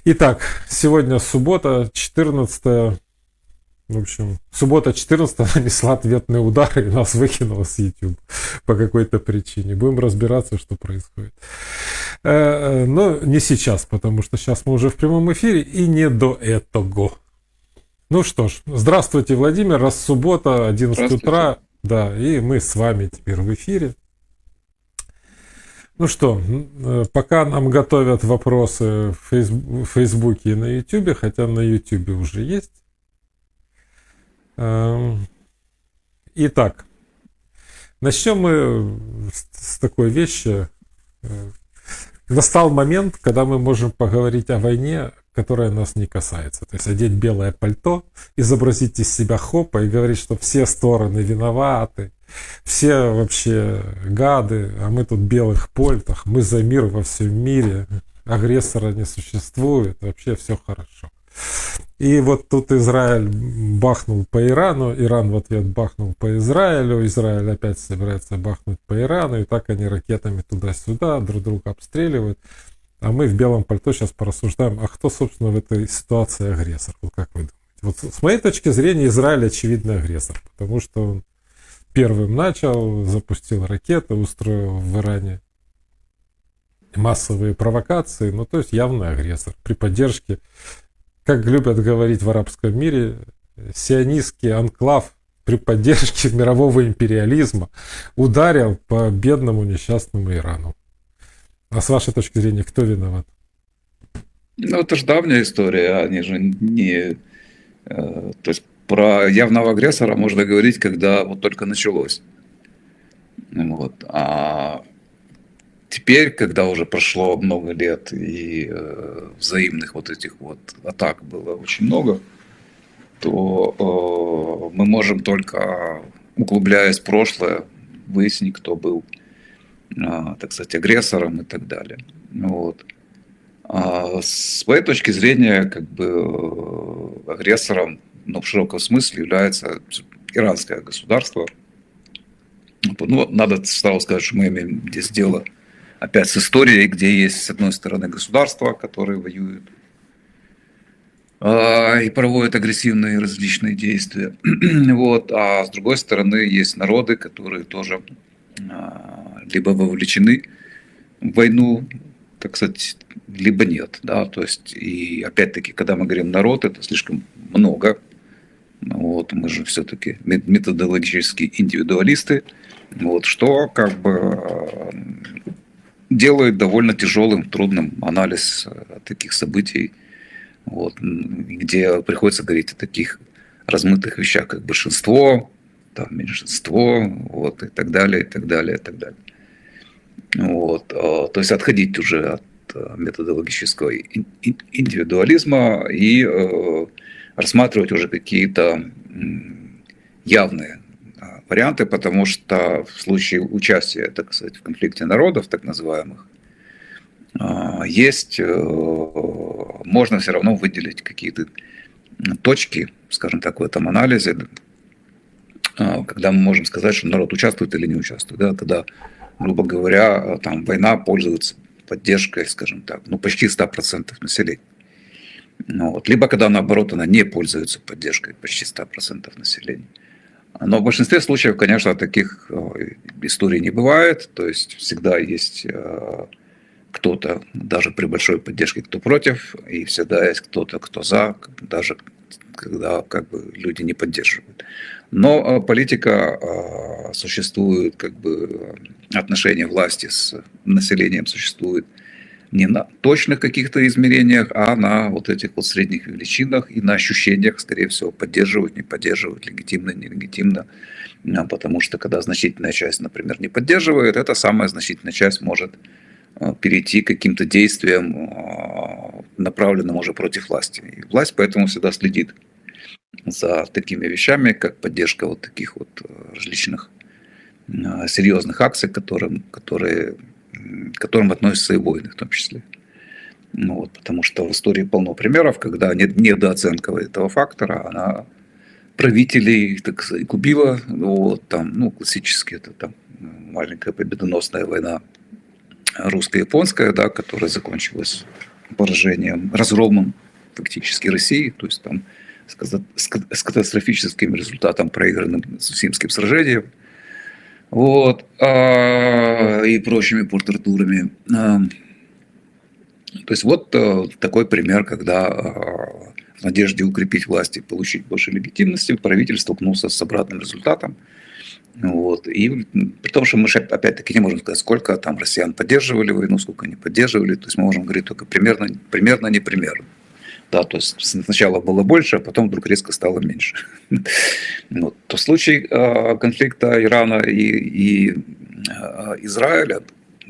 Итак, сегодня суббота, 14. В общем, суббота 14 нанесла ответный удар и нас выкинула с YouTube по какой-то причине. Будем разбираться, что происходит. Но не сейчас, потому что сейчас мы уже в прямом эфире и не до этого. Ну что ж, здравствуйте, Владимир. Раз суббота, 11 утра, да, и мы с вами теперь в эфире. Ну что, пока нам готовят вопросы в Фейсбуке и на Ютубе, хотя на Ютубе уже есть. Итак, начнем мы с такой вещи. Настал момент, когда мы можем поговорить о войне, которая нас не касается. То есть одеть белое пальто, изобразить из себя хопа и говорить, что все стороны виноваты, все вообще гады, а мы тут в белых пальтах, мы за мир во всем мире, агрессора не существует, вообще все хорошо. И вот тут Израиль бахнул по Ирану, Иран в ответ бахнул по Израилю, Израиль опять собирается бахнуть по Ирану, и так они ракетами туда-сюда друг друга обстреливают. А мы в белом пальто сейчас порассуждаем, а кто, собственно, в этой ситуации агрессор? Вот как вы думаете? Вот с моей точки зрения, Израиль очевидный агрессор, потому что он первым начал, запустил ракеты, устроил в Иране массовые провокации, ну то есть явный агрессор при поддержке, как любят говорить в арабском мире, сионистский анклав при поддержке мирового империализма ударил по бедному несчастному Ирану. А с вашей точки зрения, кто виноват? Ну, это же давняя история, они же не... То есть про явного агрессора можно говорить, когда вот только началось. Вот. А теперь, когда уже прошло много лет и взаимных вот этих вот атак было очень много, то мы можем только, углубляясь в прошлое, выяснить, кто был, так сказать, агрессором и так далее. Вот. А с моей точки зрения, как бы агрессором, ну, в широком смысле является иранское государство. Ну, надо сразу сказать, что мы имеем здесь дело опять с историей, где есть, с одной стороны, государства, которые воюют и проводят агрессивные различные действия. Вот. А с другой стороны, есть народы, которые тоже либо вовлечены в войну, так сказать, либо нет. Да? То есть, и опять-таки, когда мы говорим народ, это слишком много. Вот, мы же все-таки методологические индивидуалисты, вот, что как бы делает довольно тяжелым, трудным анализ таких событий, вот, где приходится говорить о таких размытых вещах, как большинство, там, меньшинство, вот, и так далее, и так далее, и так далее. Вот, то есть отходить уже от методологического индивидуализма и рассматривать уже какие-то явные варианты, потому что в случае участия, так сказать, в конфликте народов, так называемых, есть, можно все равно выделить какие-то точки, скажем так, в этом анализе, когда мы можем сказать, что народ участвует или не участвует, да, когда, грубо говоря, там война пользуется поддержкой, скажем так, ну, почти 100% населения. Ну, вот. Либо когда, наоборот, она не пользуется поддержкой почти 100% населения. Но в большинстве случаев, конечно, таких историй не бывает. То есть всегда есть кто-то, даже при большой поддержке, кто против, и всегда есть кто-то, кто за, даже когда как бы люди не поддерживают. Но политика существует, как бы отношения власти с населением существует не на точных каких-то измерениях, а на вот этих вот средних величинах и на ощущениях, скорее всего, поддерживают, не поддерживают, легитимно, нелегитимно. Потому что когда значительная часть, например, не поддерживает, эта самая значительная часть может перейти к каким-то действиям, направленным уже против власти. И власть поэтому всегда следит за такими вещами, как поддержка вот таких вот различных серьезных акций, к которым относятся и войны в том числе. Ну, вот, потому что в истории полно примеров, когда недооценка этого фактора, она правителей, так сказать, губила. Вот, там, ну, классически это там маленькая победоносная война русско-японская, да, которая закончилась поражением, разгромом фактически России, то есть там с катастрофическим результатом, проигранным Цусимским сражением, вот, и прочими порт-артурами. То есть вот такой пример, когда в надежде укрепить власть и получить больше легитимности, правитель столкнулся с обратным результатом. Вот. И при том, что мы опять-таки не можем сказать, сколько там россиян поддерживали войну, сколько не поддерживали. То есть мы можем говорить только примерно, не примерно. Да, то есть сначала было больше, а потом вдруг резко стало меньше. Вот. То в случае конфликта Ирана и Израиля,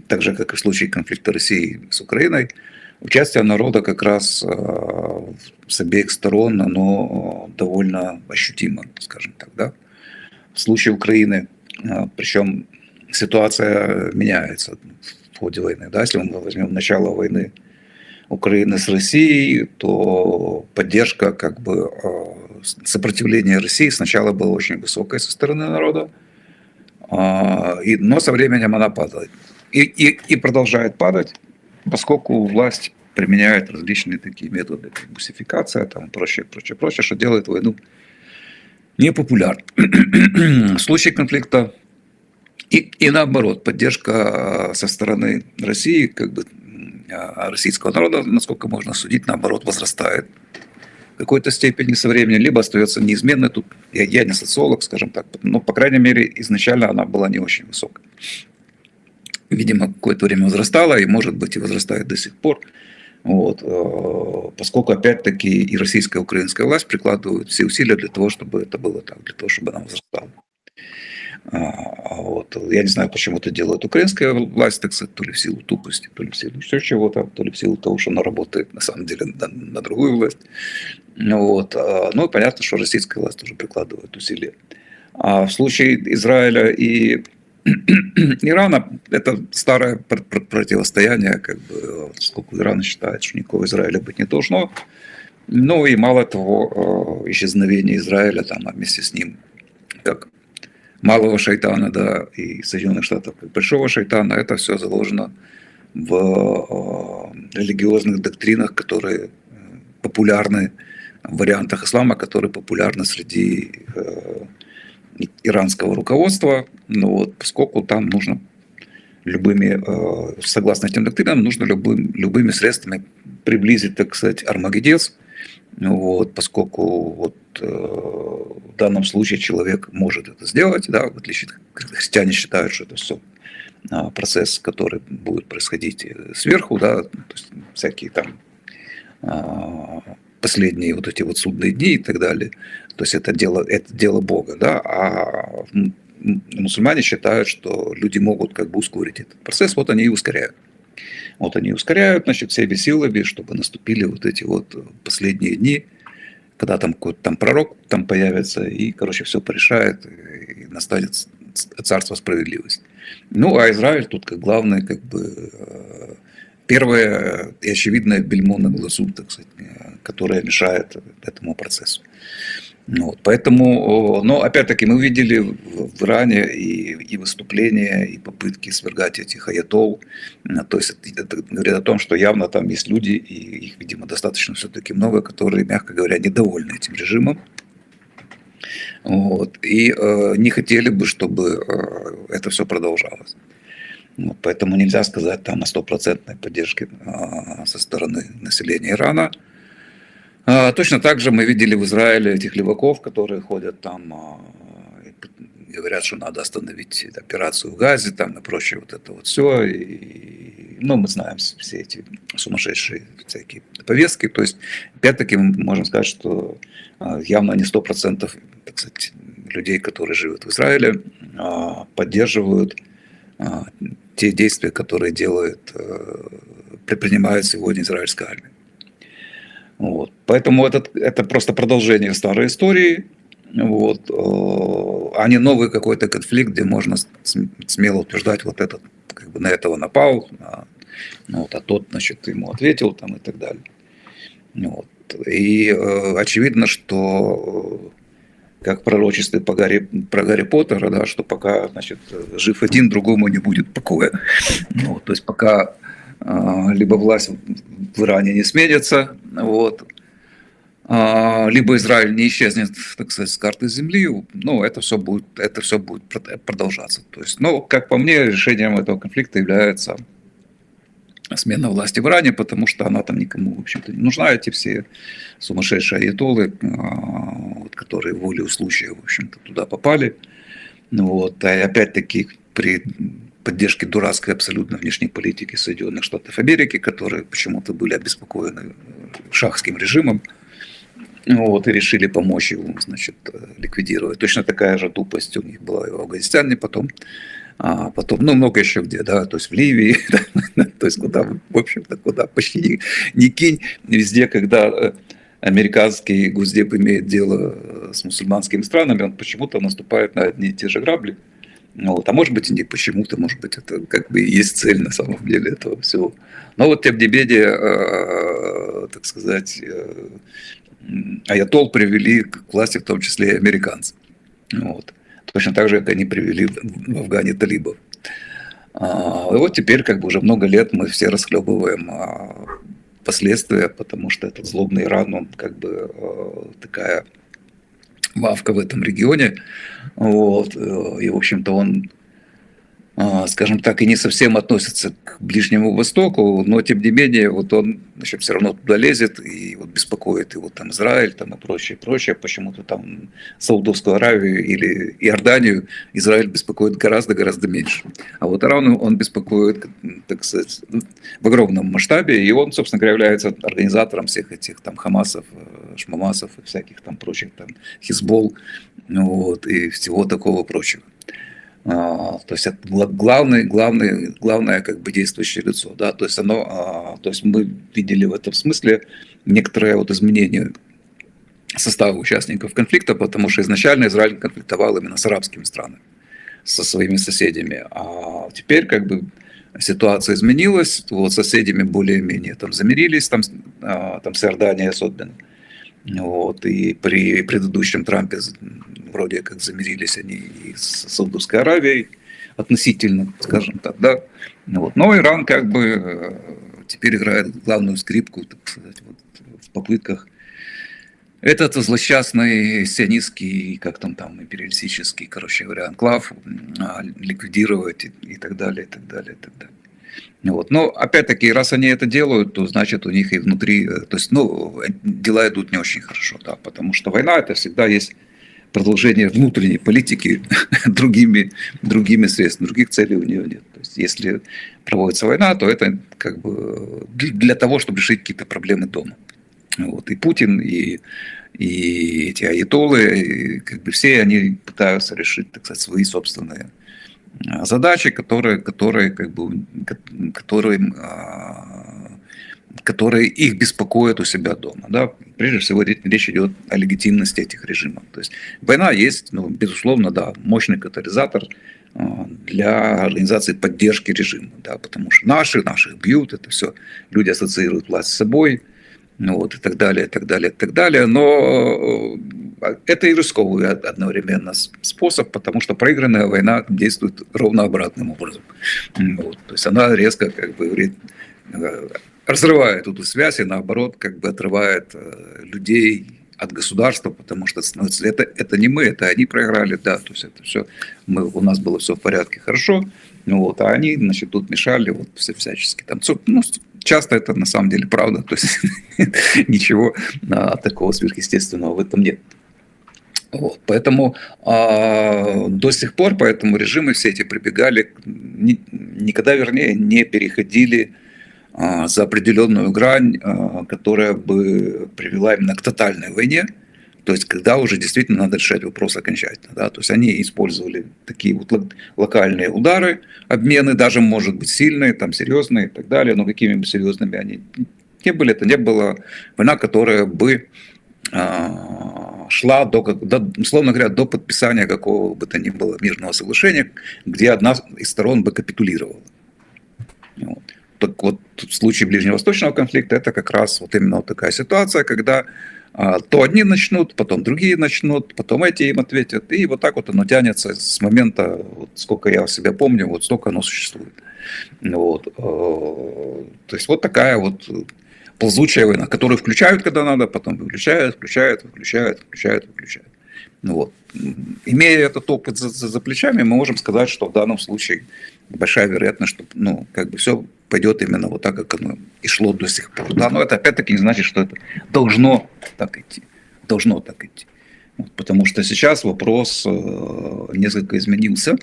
так же, как и в случае конфликта России с Украиной, участие народа как раз с обеих сторон, оно довольно ощутимо, скажем так, да. В случае Украины, причем ситуация меняется в ходе войны, да, если мы возьмем начало войны Украины с Россией, то поддержка, как бы сопротивление России сначала было очень высокое со стороны народа, но со временем она падает. И продолжает падать, поскольку власть применяет различные такие методы, как бусификация, там, прочее, что делает войну непопулярной. В случае конфликта и наоборот, поддержка со стороны России, как бы российского народа, насколько можно судить, наоборот, возрастает в какой-то степени со временем, либо остается неизменной. Тут я не социолог, скажем так, но, по крайней мере, изначально она была не очень высокой. Видимо, какое-то время возрастала, и, может быть, и возрастает до сих пор. Вот. Поскольку, опять-таки, и российская, и украинская власть прикладывают все усилия для того, чтобы это было так, для того, чтобы она возрастала. Вот. Я не знаю, почему это делает украинская власть, так сказать, то ли в силу тупости, то ли в силу еще чего-то, то ли в силу того, что она работает, на самом деле, на другую власть. Вот. Но понятно, что российская власть тоже прикладывает усилия. А в случае Израиля и Ирана это старое противостояние, как бы, поскольку Иран считает, что никакого Израиля быть не должно. Ну и мало того, исчезновение Израиля там, а вместе с ним, как малого шайтана, да, и Соединенных Штатов, как большого шайтана, это все заложено в религиозных доктринах, которые популярны, в вариантах ислама, которые популярны среди иранского руководства, ну вот, поскольку там нужно согласно этим доктринам, нужно любыми средствами приблизить, так сказать, Армагеддец, вот, поскольку вот, в данном случае человек может это сделать, да, в отличие от христиане считают, что это все процесс, который будет происходить сверху, да, то есть всякие там последние вот эти вот судные дни и так далее. То есть это дело Бога, да, а мусульмане считают, что люди могут как бы ускорить этот процесс, вот они и ускоряют. Вот они ускоряют, значит, всеми силами, чтобы наступили вот эти вот последние дни, когда там какой-то там пророк там появится и, короче, все порешает, и настанет царство справедливости. Ну, а Израиль тут как главное, как бы, первое и очевидное бельмо на глазу, так сказать, которое мешает этому процессу. Вот, поэтому, но опять-таки мы видели в Иране и выступления, и попытки свергать этих аятол. То есть это говорит о том, что явно там есть люди, и их, видимо, достаточно все-таки много, которые, мягко говоря, недовольны этим режимом. Вот, и не хотели бы, чтобы это все продолжалось. Вот, поэтому нельзя сказать там о стопроцентной поддержке со стороны населения Ирана. Точно так же мы видели в Израиле этих леваков, которые ходят там и говорят, что надо остановить операцию в Газе там, и прочее вот это вот все. Ну, мы знаем все эти сумасшедшие всякие повестки. То есть, опять-таки, мы можем сказать, что явно не 100% так сказать, людей, которые живут в Израиле, поддерживают те действия, которые предпринимает сегодня израильская армия. Вот. Поэтому это просто продолжение старой истории, вот, а не новый какой-то конфликт, где можно смело утверждать, вот этот как бы на этого напал, вот, а тот, значит, ему ответил там, и так далее. Вот. И очевидно, что как в пророчестве про Гарри Поттера, да, что пока, значит, жив один, другому не будет покоя. Ну, то есть пока либо власть в Иране не сменится, вот, либо Израиль не исчезнет, так сказать, с карты земли, ну, это все будет продолжаться. То есть, ну, как по мне, решением этого конфликта является смена власти в Иране, потому что она там никому, в общем-то, не нужна. Эти все сумасшедшие аятоллы, которые волею случая, в общем-то, туда попали. Вот. И опять-таки при поддержке дурацкой абсолютно внешней политики Соединенных Штатов Америки, которые почему-то были обеспокоены шахским режимом, вот, и решили помочь его, значит, ликвидировать. Точно такая же тупость у них была и в Афганистане потом. Потом, ну, много еще где, да, то есть в Ливии, то есть куда, в общем-то, куда почти не кинь, везде, когда американский госдеп имеет дело с мусульманскими странами, он почему-то наступает на одни и те же грабли. Вот. А может быть и не почему-то, может быть, это как бы и есть цель на самом деле этого всего. Но вот тем не менее, так сказать, аятол привели к власти в том числе и американцы. Вот. Точно так же, как они привели в Афгане талибов. И вот теперь как бы уже много лет мы все расхлебываем последствия, потому что этот злобный Иран, он как бы такая мавка в этом регионе. Вот. И, в общем-то, он, скажем так, и не совсем относится к Ближнему Востоку, но, тем не менее, вот он, значит, все равно туда лезет и вот беспокоит его там Израиль там, и прочее, прочее. Почему-то там Саудовскую Аравию или Иорданию Израиль беспокоит гораздо меньше. А вот Иран он беспокоит, так сказать, в огромном масштабе, и он, собственно говоря, является организатором всех этих там Хамасов, Шмамасов и всяких там прочих, там Хизболл, вот, и всего такого прочего. То есть это главное как бы действующее лицо, да, то есть то есть мы видели в этом смысле некоторое вот изменение состава участников конфликта, потому что изначально Израиль конфликтовал именно с арабскими странами, со своими соседями, а теперь как бы ситуация изменилась, вот соседями более-менее там замирились, там с Иорданией особенно. Вот, и при предыдущем Трампе вроде как замирились они и с Саудовской Аравией относительно, скажем так, да. Вот. Но Иран как бы теперь играет главную скрипку, так сказать, вот, в попытках этот злосчастный сионистский, как там, империалистический, короче говоря, анклав ликвидировать и так далее, и так далее, и так далее. Вот. Но опять-таки, раз они это делают, то значит у них и внутри, то есть, ну, дела идут не очень хорошо, да, потому что война это всегда есть продолжение внутренней политики другими средствами, других целей у нее нет. То есть, если проводится война, то это как бы для того, чтобы решить какие-то проблемы дома. Вот. И Путин, и эти аятоллы, и как бы все они пытаются решить, так сказать, свои собственные задачи, которые их беспокоят у себя дома. Да? Прежде всего речь идет о легитимности этих режимов. То есть война есть, ну, безусловно, да, мощный катализатор для организации поддержки режима, да, потому что наших бьют, это все люди ассоциируют власть с собой, вот, и так далее, и так далее, и так далее. Но это и рисковый одновременно способ, потому что проигранная война действует ровно обратным образом. Вот, то есть она резко как бы говорит, разрывает эту связь и наоборот как бы отрывает людей от государства, потому что это не мы, это они проиграли, да, то есть это все, у нас было все в порядке, хорошо, вот, а они, значит, тут мешали, вот, все всячески там, ну, часто это на самом деле правда, то есть ничего такого сверхъестественного в этом нет. Вот, поэтому до сих пор режимы все эти прибегали, никогда, вернее, не переходили за определенную грань, которая бы привела именно к тотальной войне, то есть когда уже действительно надо решать вопрос окончательно. Да? То есть они использовали такие вот локальные удары, обмены, даже, может быть, сильные, там, серьезные и так далее, но какими бы серьезными они не были, это не была война, которая бы шла условно говоря, до подписания какого бы то ни было мирного соглашения, где одна из сторон бы капитулировала. Вот. Так вот, в случае ближневосточного конфликта это как раз вот именно вот такая ситуация, когда то одни начнут, потом другие начнут, потом эти им ответят, и вот так вот оно тянется с момента, вот сколько я себя помню, вот столько оно существует. Вот. То есть вот такая вот ползучая война, которую включают, когда надо, потом выключают, включают, выключают, включают, выключают. Ну вот. Имея этот опыт за плечами, мы можем сказать, что в данном случае большая вероятность, что все пойдет именно вот так, как оно и шло до сих пор. Да, но это опять-таки не значит, что это должно так идти. Должно так идти. Вот, потому что сейчас вопрос несколько изменился.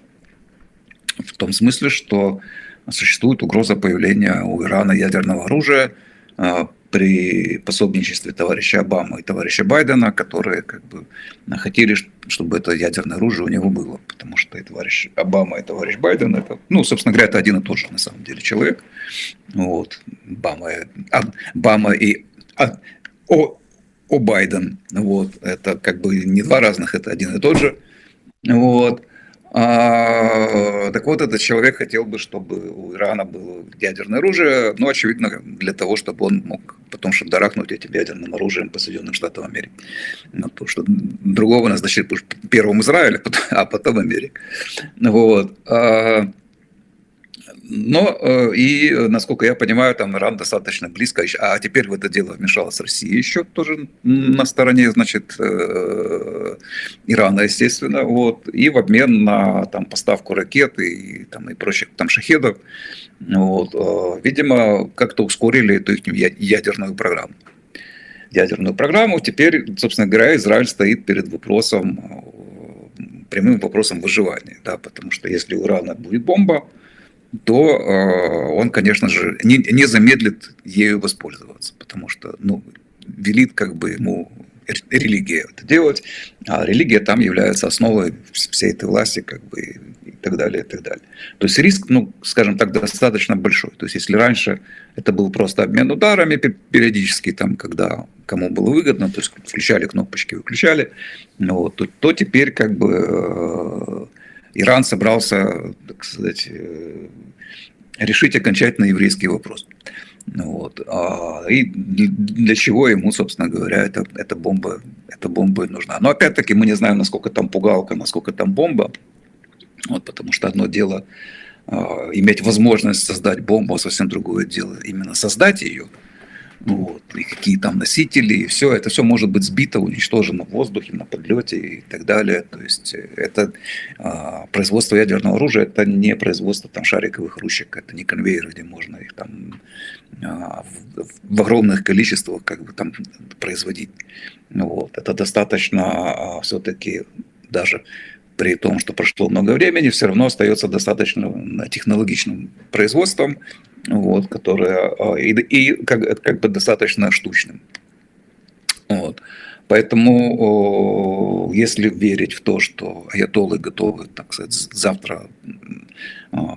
В том смысле, что существует угроза появления у Ирана ядерного оружия при пособничестве товарища Обамы и товарища Байдена, которые хотели, чтобы это ядерное оружие у него было. Потому что и товарищ Обама, и товарищ Байден, это, собственно говоря, это один и тот же на самом деле человек. Вот. Обама и Байден. Вот. Это не два разных, это один и тот же. Вот. Так вот, этот человек хотел бы, чтобы у Ирана было ядерное оружие, очевидно, для того, чтобы он мог потом шандарахнуть этим ядерным оружием по Соединенным Штатам Америки. Потому что другого назначили первым Израиль, а потом Америка. Вот. И, насколько я понимаю, там Иран достаточно близко, а теперь в это дело вмешалась Россия еще тоже на стороне, Ирана, естественно, вот, и в обмен на поставку ракет и прочих шахедов, вот, видимо, как-то ускорили эту их ядерную программу. Теперь, собственно говоря, Израиль стоит перед прямым вопросом выживания, да, потому что если у Ирана будет бомба, то он, конечно же, не замедлит ею воспользоваться, потому что велит ему религия это делать, а религия там является основой всей этой власти и так далее, и так далее. То есть риск, скажем так, достаточно большой. То есть если раньше это был просто обмен ударами периодически, когда кому было выгодно, то есть включали кнопочки, выключали, то теперь Иран собрался, так сказать, решить окончательно еврейский вопрос. Вот. И для чего ему, собственно говоря, эта бомба нужна. Но опять-таки мы не знаем, насколько там пугалка, насколько там бомба. Вот, потому что одно дело иметь возможность создать бомбу, а совсем другое дело именно создать ее. Вот, и какие там носители, и все, это все может быть сбито, уничтожено в воздухе, на подлете и так далее. То есть это производство ядерного оружия, это не производство шариковых ручек, это не конвейер, где можно их в огромных количествах производить. Вот. Это достаточно все-таки даже при том, что прошло много времени, все равно остается достаточно технологичным производством, вот, которое и достаточно штучным. Вот. Поэтому, если верить в то, что аятоллы готовы, так сказать, завтра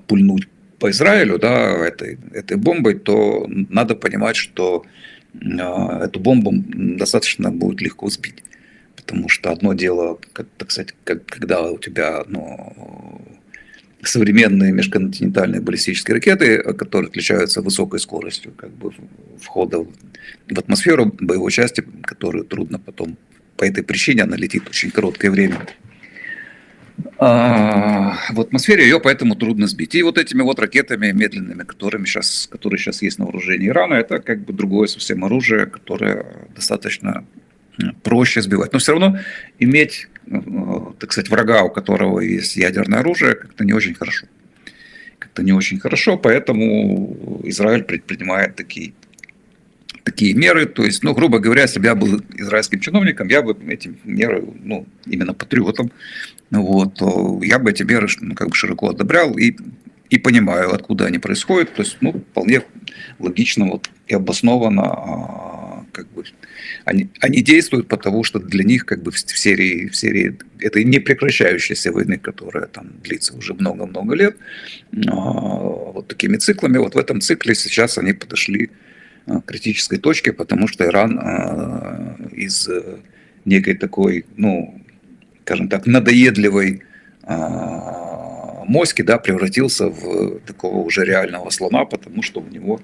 пульнуть по Израилю, да, этой бомбой, то надо понимать, что эту бомбу достаточно будет легко сбить. Потому что одно дело, так сказать, когда у тебя современные межконтинентальные баллистические ракеты, которые отличаются высокой скоростью входа в атмосферу боевой части, которую трудно потом по этой причине, она летит очень короткое время в атмосфере, ее поэтому трудно сбить. И вот этими вот ракетами медленными, которые сейчас есть на вооружении Ирана, это другое совсем оружие, которое достаточно проще сбивать. Но все равно иметь, так сказать, врага, у которого есть ядерное оружие, как-то не очень хорошо. Поэтому Израиль предпринимает такие меры. То есть, грубо говоря, если бы я был израильским чиновником, я бы эти меры, именно патриотом, то я бы эти меры широко одобрял и понимаю, откуда они происходят. То есть, вполне логично и обоснованно они действуют, потому что для них в серии этой непрекращающейся войны, которая длится уже много-много лет, вот такими циклами, вот в этом цикле сейчас они подошли к критической точке, потому что Иран из некой такой, скажем так, надоедливой моськи, да, превратился в такого уже реального слона, потому что у него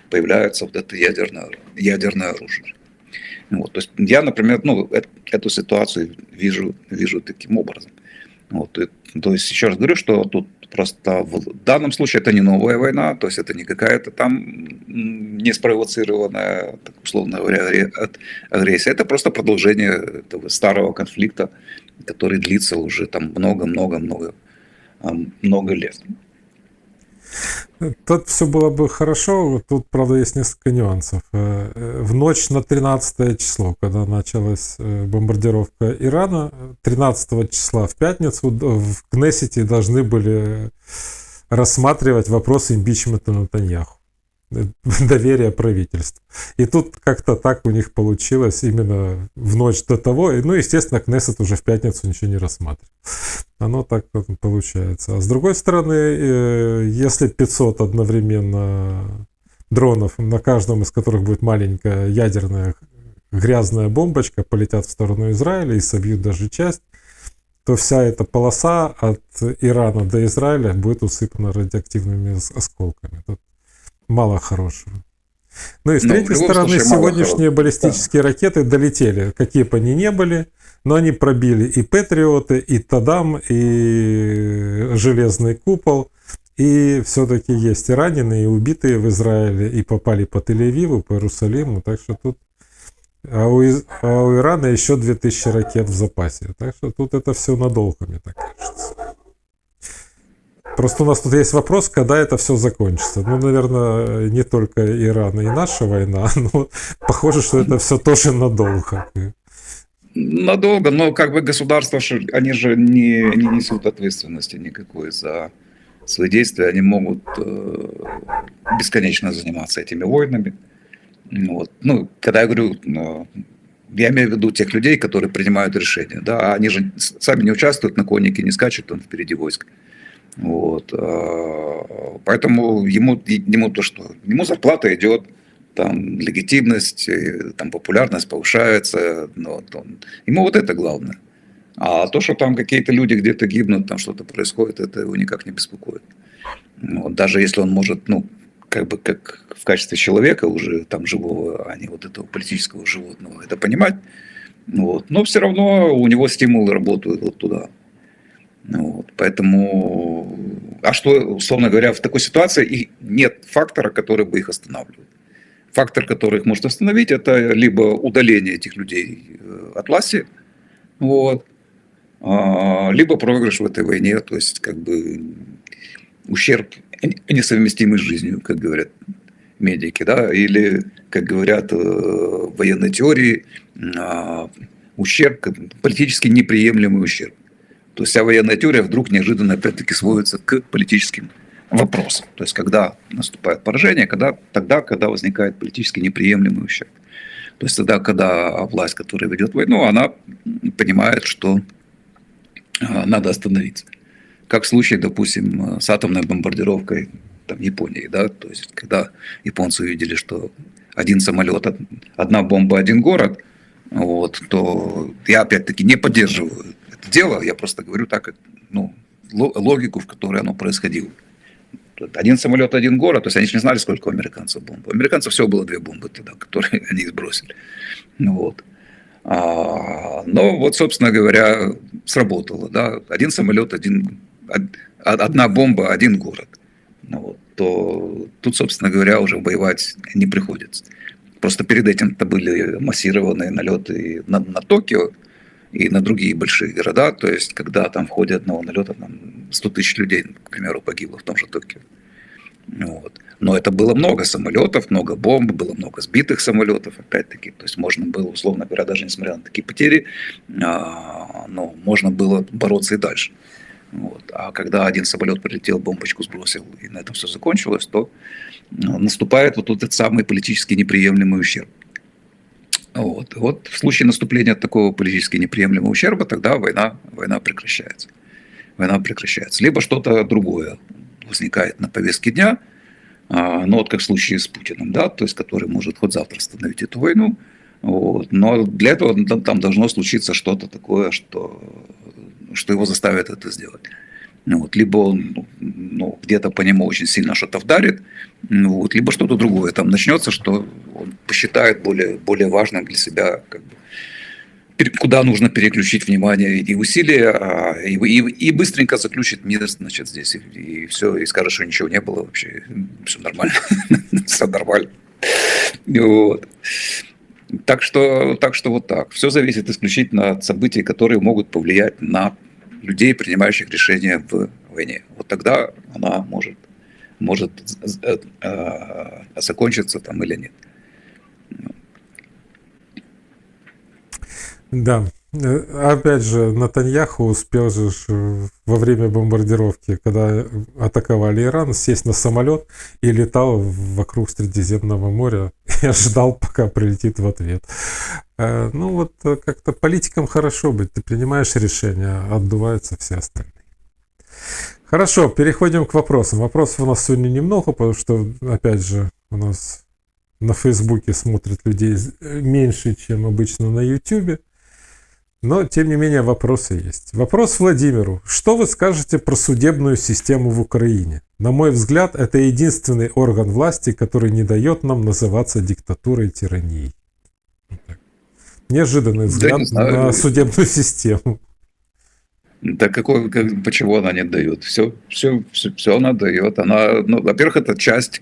появляется вот это ядерное оружие. Вот. То есть я, например, эту ситуацию вижу таким образом. Вот, то есть, еще раз говорю, что тут просто в данном случае это не новая война, то есть это не какая-то там не спровоцированная, так условно говоря, агрессия. Это просто продолжение этого старого конфликта, который длится уже там много лет. Тут все было бы хорошо, тут, правда, есть несколько нюансов. В ночь на 13 число, когда началась бомбардировка Ирана, 13 числа в пятницу в Кнессете должны были рассматривать вопрос импичмента Нетаньяху, доверия правительству. И тут как-то так у них получилось именно в ночь до того. Ну, естественно, Кнессет уже в пятницу ничего не рассматривал. Оно так получается. А с другой стороны, если 500 одновременно дронов, на каждом из которых будет маленькая ядерная грязная бомбочка, полетят в сторону Израиля и собьют даже часть, то вся эта полоса от Ирана до Израиля будет усыпана радиоактивными осколками. Тут мало хорошего. Ну и с третьей стороны, сегодняшние баллистические ракеты долетели, какие бы они ни были, но они пробили и Патриоты, и Тадам, и Железный купол, и все-таки есть и раненые, и убитые в Израиле, и попали по Тель-Авиву, по Иерусалиму, так что тут... А у Ирана еще 2000 ракет в запасе, так что тут это все надолго, мне так кажется. Просто у нас тут есть вопрос, когда это все закончится. Ну, наверное, не только Иран и наша война, но похоже, что это все тоже надолго. Надолго, но как бы государства, они же не несут ответственности никакой за свои действия. Они могут бесконечно заниматься этими войнами. Вот. Ну, когда я говорю, я имею в виду тех людей, которые принимают решения. Да? Они же сами не участвуют на коннике, не скачут там впереди войск. Вот. Поэтому ему то, что ему зарплата идет, там легитимность, там популярность повышается, но ему вот это главное. А то, что там какие-то люди где-то гибнут, там что-то происходит, это его никак не беспокоит. Вот. Даже если он может, ну, как бы как в качестве человека уже там живого, а не вот этого политического животного, это понимать. Вот. Но все равно у него стимулы работают вот туда. Вот, поэтому, а что, условно говоря, в такой ситуации и нет фактора, который бы их останавливал. Фактор, который их может остановить, это либо удаление этих людей от власти, вот, либо проигрыш в этой войне, то есть как бы ущерб несовместимый с жизнью, как говорят медики, да, или, как говорят в военной теории, ущерб, политически неприемлемый ущерб. То есть вся военная теория вдруг неожиданно опять-таки сводится к политическим вопросам. То есть когда наступает поражение, тогда, когда возникает политически неприемлемый ущерб. То есть тогда, когда власть, которая ведет войну, она понимает, что надо остановиться. Как в случае, допустим, с атомной бомбардировкой там, Японии. Да? То есть когда японцы увидели, что один самолет, одна бомба, один город, вот, то я опять-таки не поддерживаю дело, я просто говорю так, ну, логику, в которой оно происходило. Один самолет, один город, то есть они же не знали, сколько у американцев бомб. У американцев всего было 2 бомбы тогда, которые они сбросили. Вот. Но вот, собственно говоря, сработало. Да? Один самолет, одна бомба, один город. Вот. То тут, собственно говоря, уже воевать не приходится. Просто перед этим-то были массированные налеты на Токио, и на другие большие города, то есть когда там в ходе одного налета там, 100 тысяч людей, к примеру, погибло в том же Токио. Вот. Но это было много самолетов, много бомб, было много сбитых самолетов, опять-таки. То есть можно было, условно говоря, даже несмотря на такие потери, но можно было бороться и дальше. Вот. А когда один самолет прилетел, бомбочку сбросил, и на этом все закончилось, то наступает вот этот самый политически неприемлемый ущерб. Вот в случае наступления такого политически неприемлемого ущерба, тогда война прекращается. Война прекращается. Либо что-то другое возникает на повестке дня, ну вот как в случае с Путиным, да, то есть который может хоть завтра остановить эту войну, вот, но для этого там должно случиться что-то такое, что его заставит это сделать. Вот, либо он где-то по нему очень сильно что-то вдарит, вот, либо что-то другое там начнется, что он посчитает более важным для себя как бы, куда нужно переключить внимание и усилия, и быстренько заключит мир, значит, здесь, и все, и скажет, что ничего не было вообще, все нормально, все нормально. Вот. Так что вот так. Все зависит исключительно от событий, которые могут повлиять на людей, принимающих решения в войне. Вот тогда она может закончиться там или нет. Да. Опять же, Натаньяху успел же во время бомбардировки, когда атаковали Иран, сесть на самолет и летал вокруг Средиземного моря и ждал, пока прилетит в ответ. Ну вот как-то политикам хорошо быть, ты принимаешь решения, а отдуваются все остальные. Хорошо, переходим к вопросам. Вопросов у нас сегодня немного, потому что, опять же, у нас на Фейсбуке смотрят людей меньше, чем обычно на Ютубе. Но, тем не менее, вопросы есть. Вопрос Владимиру. Что вы скажете про судебную систему в Украине? На мой взгляд, это единственный орган власти, который не дает нам называться диктатурой и тиранией. Неожиданный взгляд на судебную систему. Да почему она не дает? Все она дает. Она, во-первых, это часть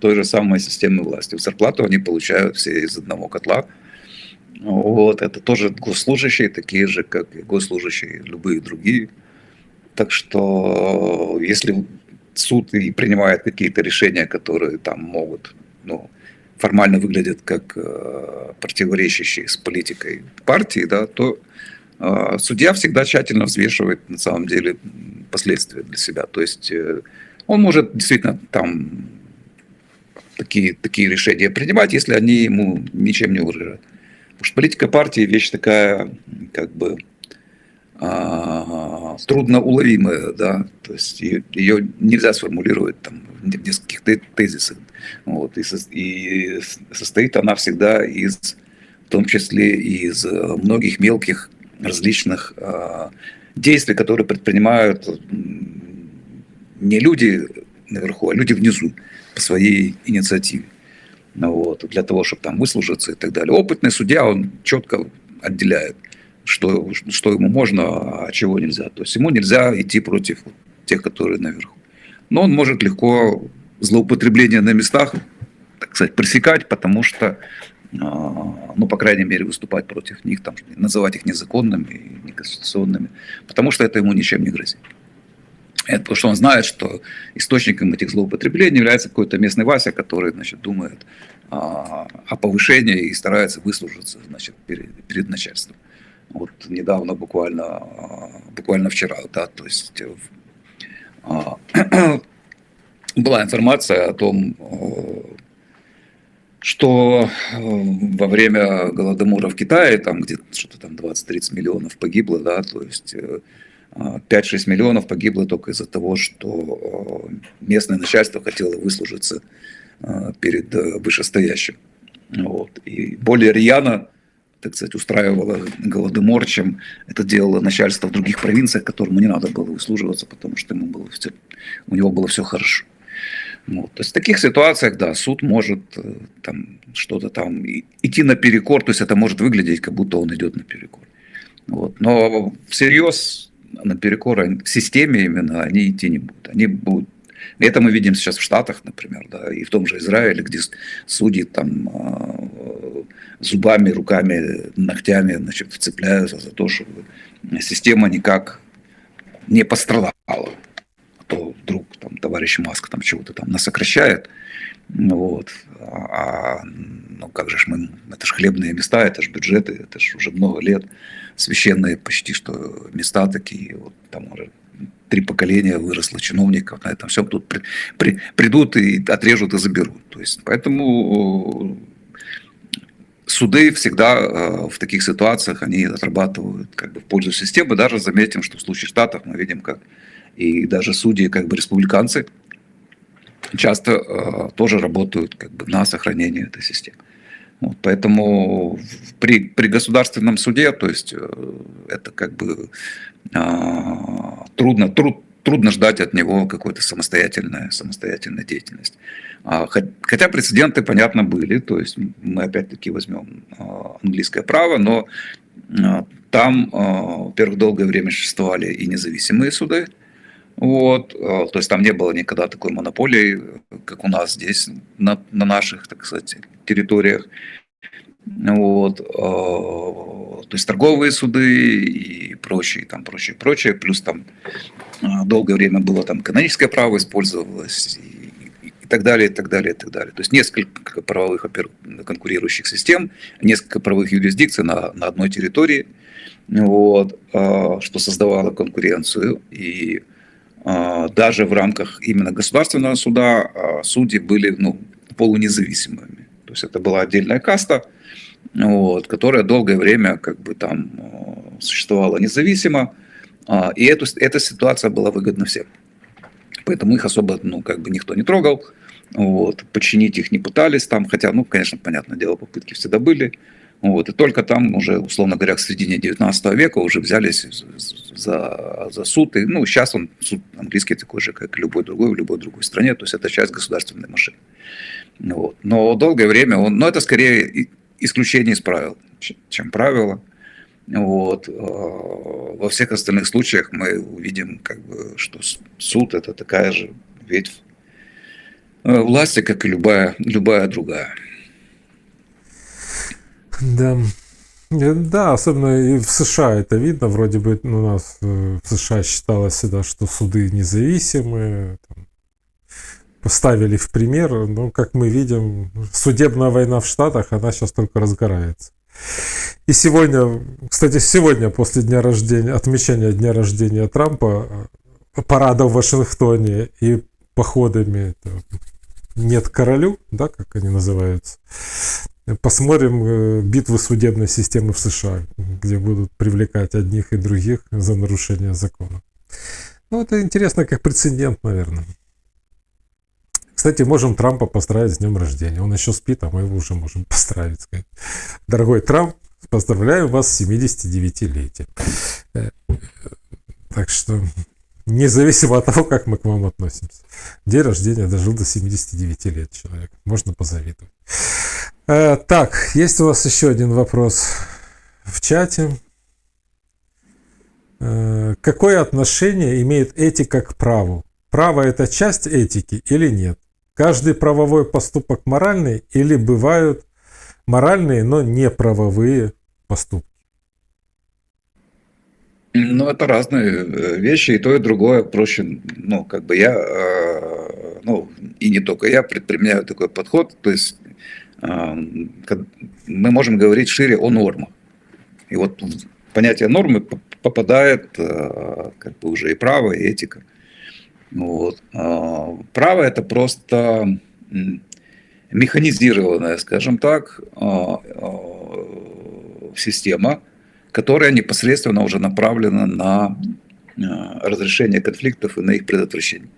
той же самой системы власти. Зарплату они получают все из одного котла. Вот, это тоже госслужащие, такие же, как и госслужащие любые другие. Так что, если суд и принимает какие-то решения, которые там могут, формально выглядят как противоречащие с политикой партии, да, то судья всегда тщательно взвешивает, на самом деле, последствия для себя. То есть он может действительно там такие решения принимать, если они ему ничем не угрожают. Потому что политика партии вещь такая, трудноуловимая, да, то есть ее нельзя сформулировать там в нескольких тезисах. Вот, и состоит она всегда в том числе из многих мелких различных действий, которые предпринимают не люди наверху, а люди внизу по своей инициативе. Вот, для того, чтобы там выслужиться и так далее. Опытный судья, он четко отделяет, что ему можно, а чего нельзя. То есть ему нельзя идти против тех, которые наверху. Но он может легко злоупотребление на местах, так сказать, пресекать, потому что, по крайней мере, выступать против них, там, называть их незаконными и неконституционными, потому что это ему ничем не грозит. Это потому что он знает, что источником этих злоупотреблений является какой-то местный Вася, который, значит, думает о повышении и старается выслужиться, значит, перед начальством. Вот недавно, буквально вчера, да, то есть была информация о том, что во время Голодомора в Китае, там где-то что-то там 20-30 миллионов погибло, да, то есть 5-6 миллионов погибло только из-за того, что местное начальство хотело выслужиться перед вышестоящим. Вот. И более рьяно, так сказать, устраивало Голодомор, чем это делало начальство в других провинциях, которому не надо было выслуживаться, потому что у него было все хорошо. Вот. То есть в таких ситуациях, да, суд может там, что-то там идти наперекор, то есть это может выглядеть, как будто он идет наперекор. Вот. Но всерьез наперекор системе именно они идти не будут. Они будут. Это мы видим сейчас в Штатах, например, да, и в том же Израиле, где судьи там зубами, руками, ногтями, значит, вцепляются за то, чтобы система никак не пострадала. А то вдруг там товарищ Маск там чего-то там насокращает. Вот. Как же это ж хлебные места, это ж бюджеты, это ж уже много лет священные почти что места такие, вот там уже 3 поколения выросло чиновников, на этом все тут придут и отрежут и заберут. То есть, поэтому суды всегда в таких ситуациях они отрабатывают в пользу системы. Даже заметим, что в случае Штатов мы видим, как и даже судьи республиканцы часто тоже работают на сохранение этой системы. Вот, поэтому при государственном суде, то есть это трудно ждать от него какой-то самостоятельной деятельности. Хотя прецеденты, понятно, были, то есть мы опять-таки возьмем английское право, но Там, во-первых, долгое время существовали и независимые суды, вот, то есть там не было никогда такой монополии, как у нас здесь, на наших, так сказать, территориях. Вот, то есть торговые суды и прочее, там прочее, прочее. Плюс там долгое время было там каноническое право использовалось и так далее, и так далее, и так далее. То есть несколько правовых конкурирующих систем, несколько правовых юрисдикций на одной территории, вот, что создавало конкуренцию. И даже в рамках именно государственного суда судьи были полунезависимыми. То есть это была отдельная каста, вот, которая долгое время как бы там существовала независимо, и эта ситуация была выгодна всем. Поэтому их особо как бы никто не трогал, вот, подчинить их не пытались там, хотя, конечно, понятное дело, попытки всегда были. Вот, и только там уже, условно говоря, к середине 19 века уже взялись за суд. И, сейчас суд английский такой же, как и любой другой в любой другой стране, то есть это часть государственной машины. Вот. Но долгое время это скорее исключение из правил, чем правило. Вот. Во всех остальных случаях мы увидим, как бы, что суд – это такая же ветвь власти, как и любая другая. Да. Да, особенно и в США это видно. Вроде бы у нас в США считалось всегда, что суды независимые. Поставили в пример, но, как мы видим, судебная война в Штатах, она сейчас только разгорается. И сегодня после отмечания дня рождения Трампа, парада в Вашингтоне и походами «Нет королю», да, как они называются, посмотрим битвы судебной системы в США, где будут привлекать одних и других за нарушение закона. Это интересно как прецедент, наверное. Кстати, можем Трампа поздравить с днем рождения. Он еще спит, а мы его уже можем поздравить. Сказать: дорогой Трамп, поздравляю вас с 79-летием. Так что, независимо от того, как мы к вам относимся. День рождения дожил до 79 лет человек. Можно позавидовать. Так, есть у вас еще один вопрос в чате. Какое отношение имеет этика к праву? Право – это часть этики или нет? Каждый правовой поступок моральный или бывают моральные, но не правовые поступки? Это разные вещи, и то, и другое проще. И не только я предпринимаю такой подход, то есть мы можем говорить шире о нормах. И вот в понятие нормы попадает как бы уже и право, и этика. Вот. Право – это просто механизированная, скажем так, система, которая непосредственно уже направлена на разрешение конфликтов и на их предотвращение.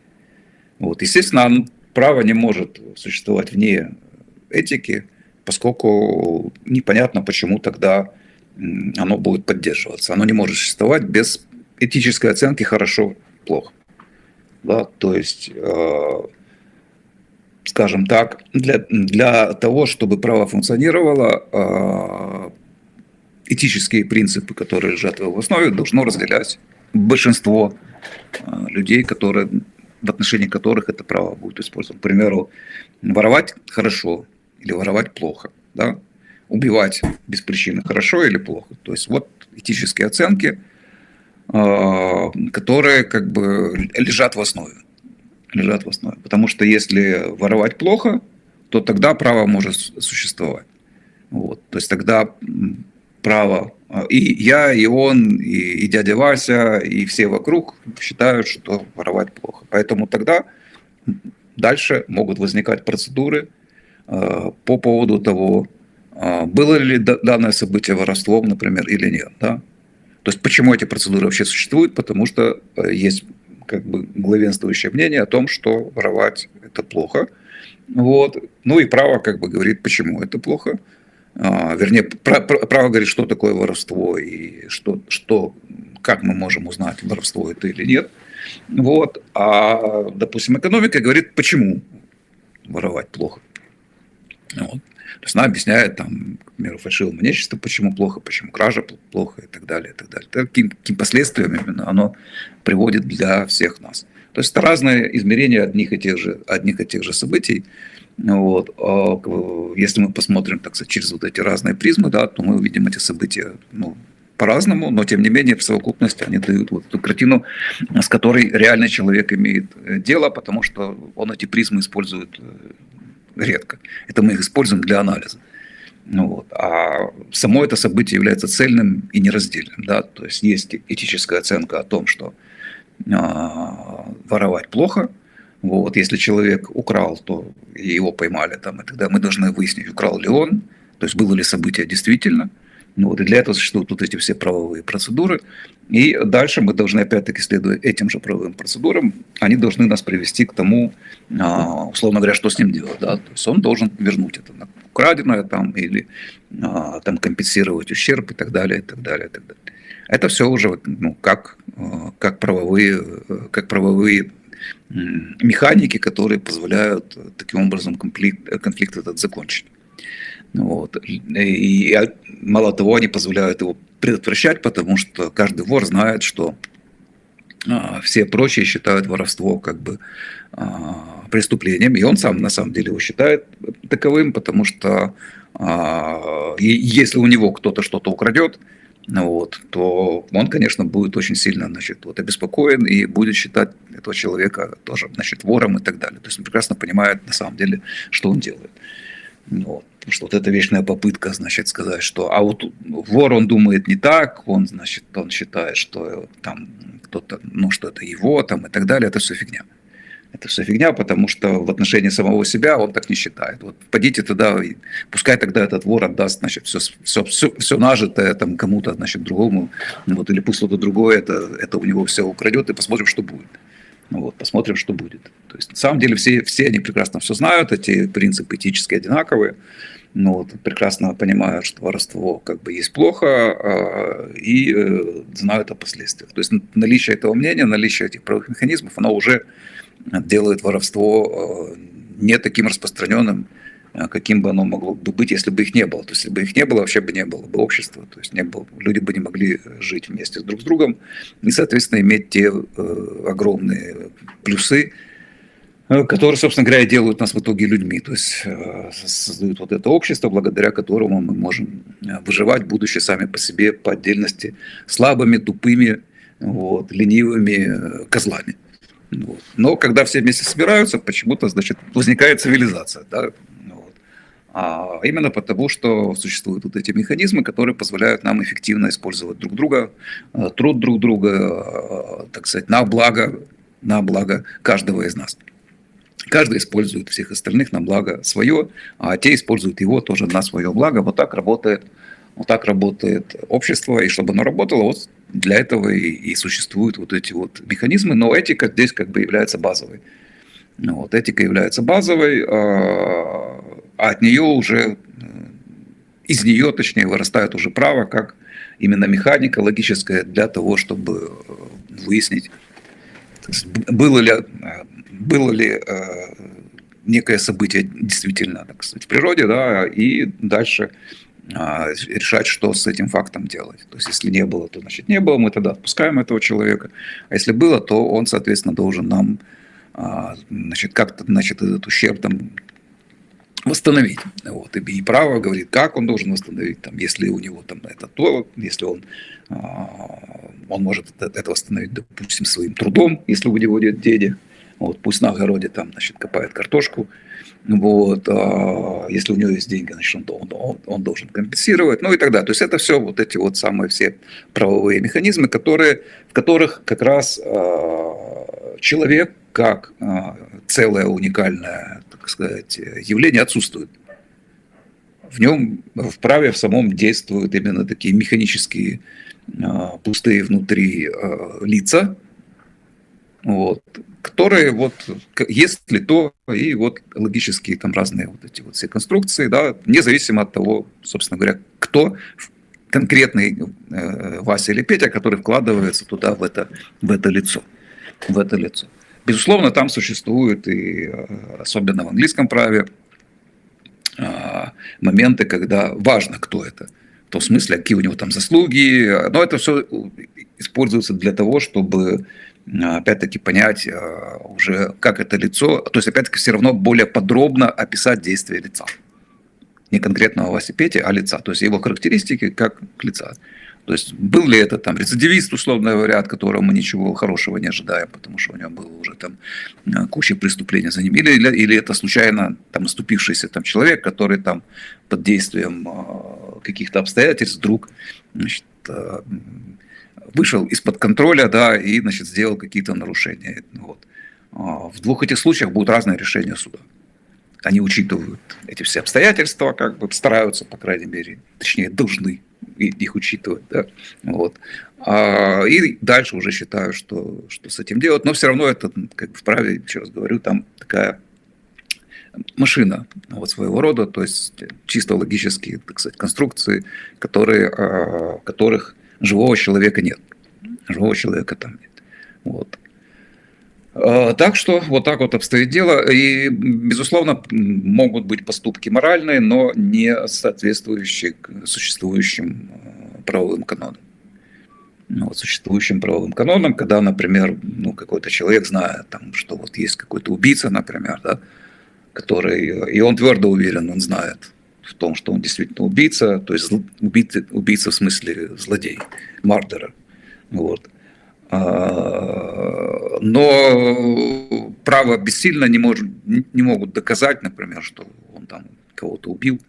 Вот. Естественно, право не может существовать вне этики, поскольку непонятно, почему тогда оно будет поддерживаться. Оно не может существовать без этической оценки хорошо-плохо. Да, то есть, скажем так, для того, чтобы право функционировало, этические принципы, которые лежат в его основе, должно разделять большинство людей, в отношении которых это право будет использовано. К примеру, воровать хорошо или воровать плохо, да? Убивать без причины хорошо или плохо. То есть вот этические оценки, которые как бы лежат в основе. Потому что если воровать плохо, то тогда право может существовать. Вот. То есть тогда право и я, и он, и дядя Вася, и все вокруг считают, что воровать плохо. Поэтому тогда дальше могут возникать процедуры по поводу того, было ли данное событие воровством, например, или нет. Да? То есть почему эти процедуры вообще существуют? Потому что есть как бы главенствующее мнение о том, что воровать это плохо. Вот. И право как бы говорит, почему это плохо. Вернее, право говорит, что такое воровство и как мы можем узнать, воровство это или нет. Вот. А, допустим, экономика говорит, почему воровать плохо. Вот. То есть она объясняет, там, к примеру, фальшивое монетчество, почему плохо, почему кража плохо и так далее, и так далее. Каким последствиям именно оно приводит для всех нас. То есть это разные измерения одних и тех же событий. Вот. Если мы посмотрим, так сказать, через вот эти разные призмы, да, то мы увидим эти события, ну, по-разному, но тем не менее в совокупности они дают вот эту картину, с которой реальный человек имеет дело, потому что он эти призмы использует редко. Это мы их используем для анализа. Ну вот. А само это событие является цельным и нераздельным. Да? То есть есть этическая оценка о том, что воровать плохо. Вот. Если человек украл, то его поймали, там, и тогда мы должны выяснить, украл ли он, то есть было ли событие действительно. Ну, вот, и для этого существуют вот эти все правовые процедуры. И дальше мы должны, опять-таки, следуя этим же правовым процедурам, они должны нас привести к тому, условно говоря, что с ним делать. Да? То есть он должен вернуть это украденное там, или там, компенсировать ущерб и так далее, и так далее, и так далее. Это все уже ну, как правовые механики, которые позволяют таким образом конфликт этот закончить. Вот. И мало того, они позволяют его предотвращать, потому что каждый вор знает, что все прочие считают воровство как бы преступлением, и он сам на самом деле его считает таковым, потому что если у него кто-то что-то украдет, вот, то он, конечно, будет очень сильно, значит, вот, обеспокоен и будет считать этого человека тоже, значит, вором и так далее. То есть он прекрасно понимает на самом деле, что он делает. Вот. Потому что вот эта вечная попытка, значит, сказать, что а вот вор, он думает не так, он, значит, он считает, что там кто-то, ну, что это его, там, и так далее, это все фигня. Это все фигня, потому что в отношении самого себя он так не считает. Вот пойдите туда, и пускай тогда этот вор отдаст, значит, все нажитое там кому-то, значит, другому, вот, или пусть кто-то другой это у него все украдет, и посмотрим, что будет. Вот, посмотрим, что будет. То есть, на самом деле, все они прекрасно все знают, эти принципы этически одинаковые, но вот, прекрасно понимают, что воровство как бы есть плохо, и знают о последствиях. То есть, наличие этого мнения, наличие этих правовых механизмов, оно уже делает воровство не таким распространенным, каким бы оно могло бы быть, если бы их не было. То есть, если бы их не было, вообще бы не было бы общества. То есть, люди бы не могли жить вместе друг с другом и, соответственно, иметь те огромные плюсы, которые, собственно говоря, делают нас в итоге людьми. То есть, создают вот это общество, благодаря которому мы можем выживать, будучи сами по себе, по отдельности, слабыми, тупыми, вот, ленивыми козлами. Вот. Но когда все вместе собираются, почему-то, значит, возникает цивилизация. Да? Вот. А именно потому, что существуют вот эти механизмы, которые позволяют нам эффективно использовать друг друга, труд друг друга, так сказать, на благо каждого из нас. Каждый использует всех остальных на благо свое, а те используют его тоже на свое благо. Вот так работает общество, и чтобы оно работало, вот для этого и существуют вот эти вот механизмы, но этика здесь как бы является базовой. Вот, этика является базовой, а от нее уже, из нее, точнее, вырастает уже право, как именно механика логическая для того, чтобы выяснить, было ли некое событие действительно, так сказать, в природе, да, и дальше решать, что с этим фактом делать. То есть, если не было, то, значит, не было, мы тогда отпускаем этого человека. А если было, то он, соответственно, должен нам, значит, как-то, значит, этот ущерб там восстановить. Вот. И право говорит, как он должен восстановить, там, если у него там это то, если он может это восстановить, допустим, своим трудом, если у него нет денег. Вот, пусть на огороде там, значит, копает картошку. Вот, если у него есть деньги, значит, он должен компенсировать, ну и так далее. То есть это все вот эти вот самые все правовые механизмы, в которых как раз человек как целое уникальное, так сказать, явление отсутствует. В нем, в праве в самом действуют именно такие механические пустые внутри лица, вот, которые вот, есть ли то, и вот логические там разные вот эти вот все конструкции, да, независимо от того, собственно говоря, кто конкретный Вася или Петя, который вкладывается туда, в это лицо. Безусловно, там существует, и особенно в английском праве, моменты, когда важно, кто это. В том смысле, какие у него там заслуги. Но это все используется для того, чтобы опять-таки понять уже, как это лицо, то есть опять-таки все равно более подробно описать действия лица. Не конкретного Васи Пети, а лица, то есть его характеристики как лица. То есть был ли это там рецидивист, условно говоря, от которого мы ничего хорошего не ожидаем, потому что у него было уже там куча преступлений за ним, или это случайно там наступившийся там человек, который там под действием каких-то обстоятельств вдруг, значит, вышел из-под контроля, да, и, значит, сделал какие-то нарушения. Вот. В двух этих случаях будут разные решения суда. Они учитывают эти все обстоятельства, как бы стараются, по крайней мере, точнее, должны их учитывать. Да? Вот. И дальше уже считаю, что с этим делать. Но все равно это, как бы вправе, еще раз говорю, там такая машина вот своего рода, то есть чисто логические, так сказать, конструкции, которых живого человека нет. Живого человека там нет. Вот. Так что вот так вот обстоит дело. И, безусловно, могут быть поступки моральные, но не соответствующие существующим правовым канонам. Вот, существующим правовым канонам, когда, например, какой-то человек знает, там, что вот есть какой-то убийца, например, да, который, и он твердо уверен, он знает в том, что он действительно убийца, то есть убийца в смысле злодей, мардера. Вот. Но право бессильно не могут доказать, например, что он там кого-то убил,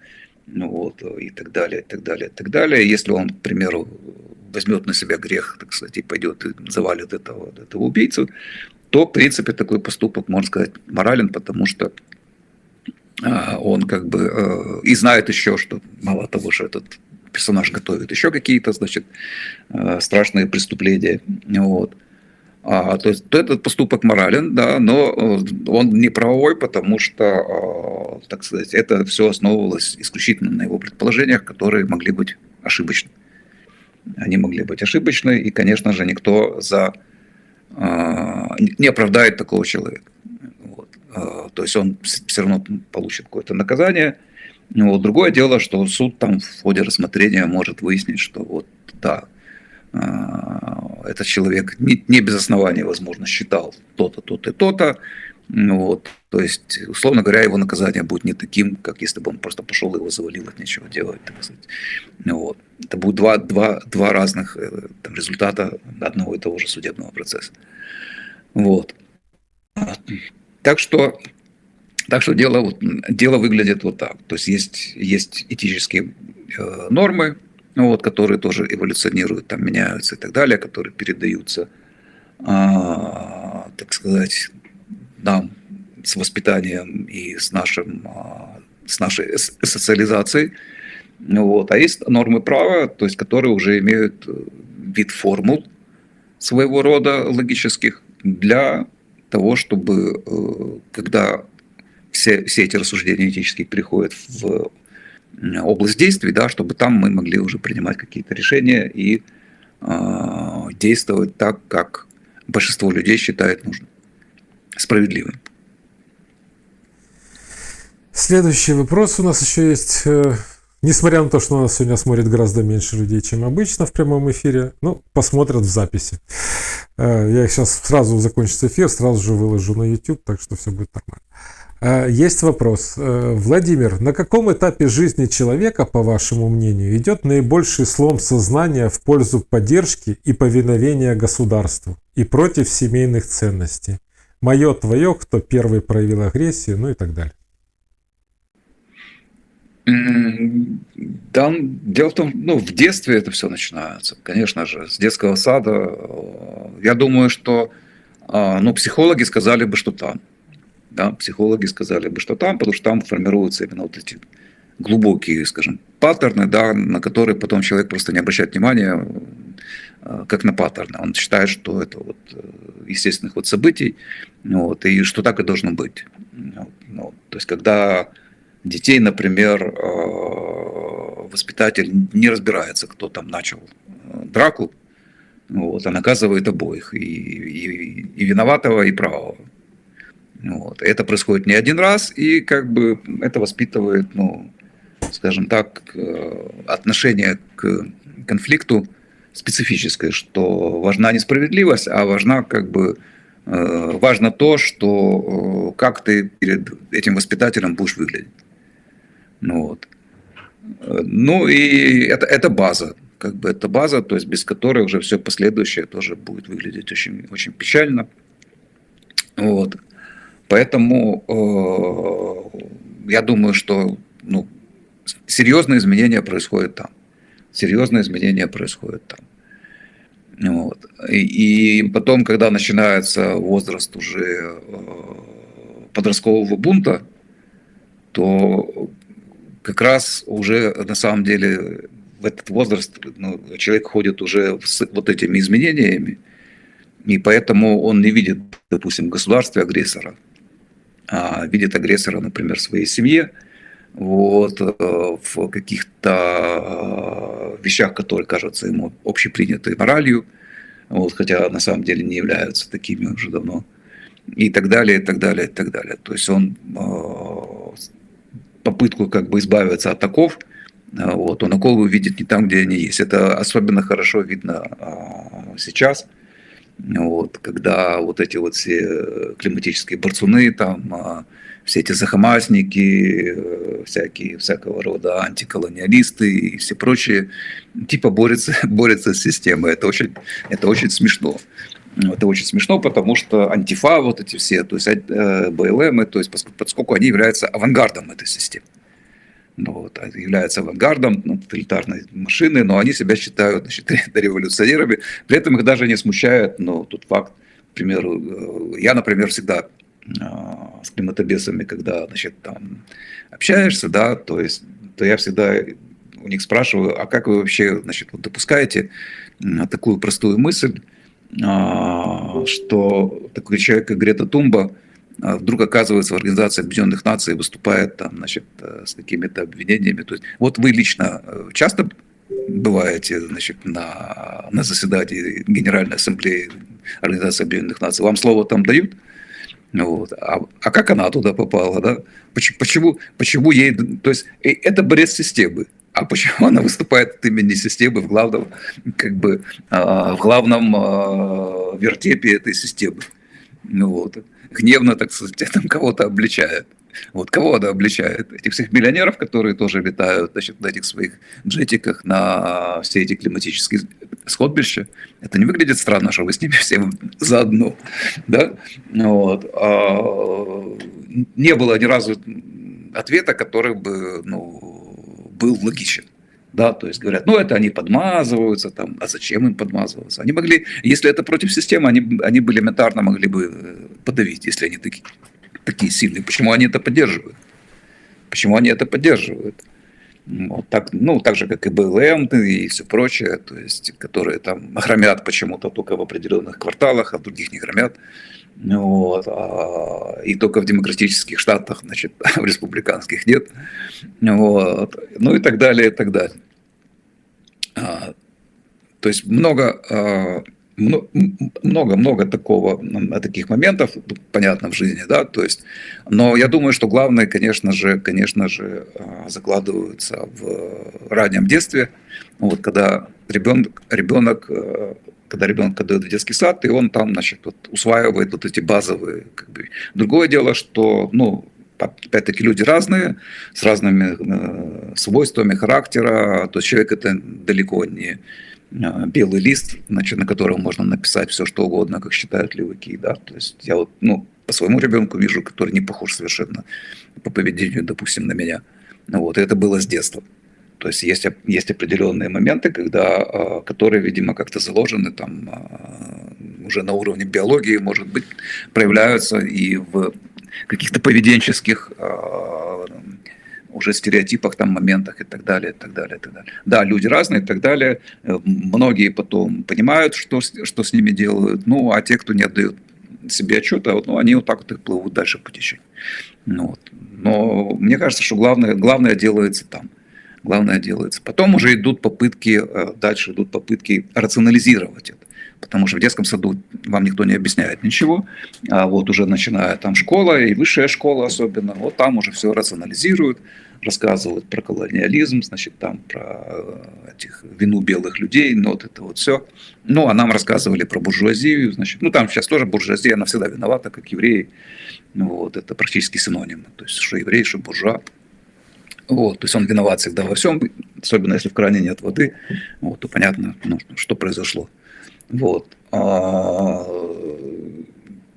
вот, и так далее, и так далее, и так далее. Если он, к примеру, возьмет на себя грех, так сказать, и пойдет и завалит этого убийцу, то, в принципе, такой поступок, можно сказать, морален, потому что он как бы и знает еще, что мало того, что этот персонаж готовит еще какие-то, значит, страшные преступления. Вот. То есть этот поступок морален, да, но он не правовой, потому что, так сказать, это все основывалось исключительно на его предположениях, которые могли быть ошибочны. Они могли быть ошибочны, и, конечно же, никто не оправдает такого человека. Вот. То есть он все равно получит какое-то наказание. Вот. Другое дело, что суд там в ходе рассмотрения может выяснить, что вот да, этот человек не без основания, возможно, считал то-то, то-то и то-то. Вот. То есть, условно говоря, его наказание будет не таким, как если бы он просто пошел и его завалил от нечего делать. Так сказать. Вот. Это будут два разных там, результата одного и того же судебного процесса. Вот. Так что дело выглядит вот так. То есть есть этические нормы, вот, которые тоже эволюционируют, там, меняются и так далее, которые передаются, так сказать, нам с воспитанием и с нашей социализацией. Вот. А есть нормы права, то есть, которые уже имеют вид формул своего рода логических для того, чтобы, когда все эти рассуждения этические переходят в область действий, да, чтобы там мы могли уже принимать какие-то решения и действовать так, как большинство людей считает нужным, справедливым. Следующий вопрос у нас еще есть. Несмотря на то, что у нас сегодня смотрит гораздо меньше людей, чем обычно в прямом эфире, посмотрят в записи. Я их сейчас сразу закончится эфир, сразу же выложу на YouTube, так что все будет нормально. Есть вопрос. Владимир, на каком этапе жизни человека, по вашему мнению, идет наибольший слом сознания в пользу поддержки и повиновения государству и против семейных ценностей? Мое, твое, кто первый проявил агрессию, и так далее. Да, дело в том, в детстве это все начинается, конечно же, с детского сада. Я думаю, что психологи сказали бы, что там. Да, психологи сказали бы, что там, потому что там формируются именно вот эти глубокие, скажем, паттерны, да, на которые потом человек просто не обращает внимания, как на паттерны. Он считает, что это вот естественных вот событий, вот, и что так и должно быть. То есть, когда детей, например, воспитатель не разбирается, кто там начал драку, вот, а наказывает обоих, и виноватого, и правого. Вот. Это происходит не один раз, и как бы это воспитывает, ну, скажем так, отношение к конфликту специфическое, что важна не справедливость, а важна как бы важно то, что как ты перед этим воспитателем будешь выглядеть. Ну, вот. Ну и это база, как бы это база, то есть без которой уже все последующее тоже будет выглядеть очень, очень печально. Вот. Поэтому я думаю, что ну, серьезные изменения происходят там. Серьезные изменения происходят там. Вот. И потом, когда начинается возраст уже подросткового бунта, то как раз уже на самом деле в этот возраст ну, человек ходит уже с вот этими изменениями, и поэтому он не видит, допустим, в государстве агрессора, а видит агрессора, например, в своей семье, вот, в каких-то вещах, которые кажутся ему общепринятой моралью, вот, хотя на самом деле не являются такими уже давно, и так далее, и так далее, и так далее. То есть он попытку как бы избавиться от оков, вот, он оковы видит не там, где они есть. Это особенно хорошо видно сейчас, вот, когда вот эти вот все климатические борцуны, там, все эти захамасники, всякого рода антиколониалисты и все прочие, типа борются с системой. Это очень смешно. Это очень смешно, потому что антифа, вот эти все, то есть БЛМ, то есть поскольку они являются авангардом этой системы. Вот, являются авангардом тоталитарной машины, но они себя считают, значит, революционерами. При этом их даже не смущает, но тут факт, к примеру, я, например, всегда с климатобесами, когда, значит, там общаешься, да, то я всегда у них спрашиваю, а как вы вообще, значит, вот допускаете такую простую мысль, что такой человек, как Грета Тунберг, вдруг оказывается в Организации Объединенных Наций, выступает там, значит, с какими-то обвинениями. То есть, вот вы лично часто бываете, значит, на заседании Генеральной Ассамблеи Организации Объединенных Наций, вам слово там дают? Вот. А как она туда попала, да? Почему ей... То есть, это борец системы. А почему она выступает от имени системы в главном, как бы, в главном вертепе этой системы? Ну, вот. Гневно, так сказать, там кого-то обличает. Вот кого она обличает? Этих всех миллионеров, которые тоже летают, значит, на этих своих джетиках на все эти климатические сходбища. Это не выглядит странно, что вы с ними все заодно. Да? Вот. Не было ни разу ответа, который бы был логичен. Да, то есть говорят, это они подмазываются, там, а зачем им подмазываться? Они могли, если это против системы, они бы элементарно могли бы подавить, если они такие сильные. Почему они это поддерживают? Почему они это поддерживают? Вот так, так же, как и БЛМ и все прочее, то есть, которые там громят почему-то только в определенных кварталах, а в других не громят. Вот, и только в демократических штатах, значит, в республиканских нет. Вот, и так далее, и так далее. То есть много таких моментов, понятно, в жизни, да, то есть, но я думаю, что главное, конечно же, закладываются в раннем детстве, вот, когда ребенок отдает в детский сад, и он там, значит, усваивает вот эти базовые, как бы. Другое дело, что, опять-таки, люди разные, с разными свойствами характера, то есть человек это далеко не белый лист, значит, на котором можно написать все, что угодно, как считают леваки, да, то есть я вот, по своему ребенку вижу, который не похож совершенно по поведению, допустим, на меня, вот, и это было с детства. То есть есть определенные моменты, которые, видимо, как-то заложены там уже на уровне биологии, может быть, проявляются и в каких-то поведенческих уже стереотипах, там, моментах и так далее, и так далее, и так далее. Да, люди разные и так далее. Многие потом понимают, что с ними делают, а те, кто не отдают себе отчета, они вот так вот их плывут дальше по течению. Но мне кажется, что главное делается там. Главное делается. Потом уже дальше идут попытки рационализировать это. потому что в детском саду вам никто не объясняет ничего, а вот уже начиная там школа и высшая школа особенно, вот там уже все рационализируют, рассказывают про колониализм, значит, там про этих вину белых людей, ну вот это вот все. Ну, а нам рассказывали про буржуазию, значит, ну там сейчас тоже буржуазия, она всегда виновата, как евреи, вот, это практически синонимы, то есть что еврей, что буржуа. Вот, то есть он виноват всегда во всем, особенно если в кране нет воды, вот, то понятно, ну, что произошло. Вот.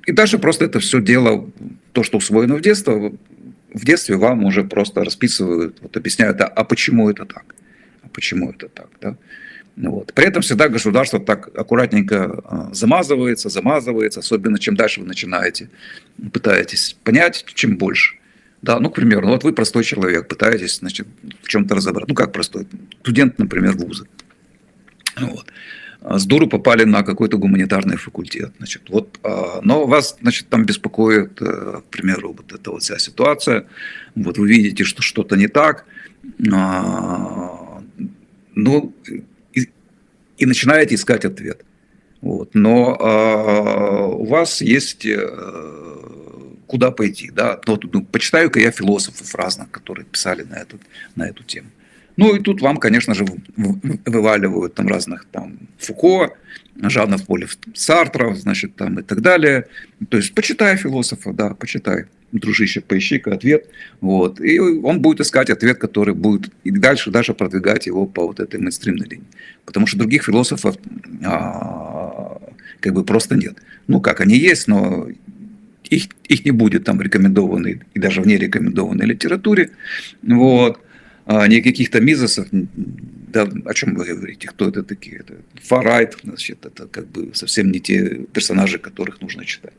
И дальше просто это все дело, то, что усвоено в детстве вам уже просто расписывают, вот, объясняют, а почему это так? А почему это так? Да? Вот. При этом всегда государство так аккуратненько замазывается, особенно чем дальше вы начинаете, пытаетесь понять, чем больше. Да, ну, к примеру, вот вы простой человек, пытаетесь, значит, в чем-то разобраться. Ну, как простой? Студент, например, вуза. Вот. С дуру попали на какой-то гуманитарный факультет. Значит, вот, но вас, значит, там беспокоит, к примеру, вот эта вот вся ситуация. Вот вы видите, что что-то не так. Ну, и начинаете искать ответ. Вот. Но у вас есть куда пойти. Да? Вот, ну, почитаю-ка я философов разных, которые писали на эту тему. Ну и тут вам, конечно же, вываливают там разных там Фуко, Жана Поль Сартра, значит, там и так далее. То есть почитай философа, да, почитай, дружище, поищи-ка ответ. Вот. И он будет искать ответ, который будет и дальше продвигать его по вот этой мейнстримной линии. Потому что других философов как бы просто нет. Ну как, они есть, но их не будет там в рекомендованной и даже в нерекомендованной литературе. Вот. Не каких-то мизосов, да, о чем вы говорите, кто это такие? Это фар-райт, значит, это как бы совсем не те персонажи, которых нужно читать.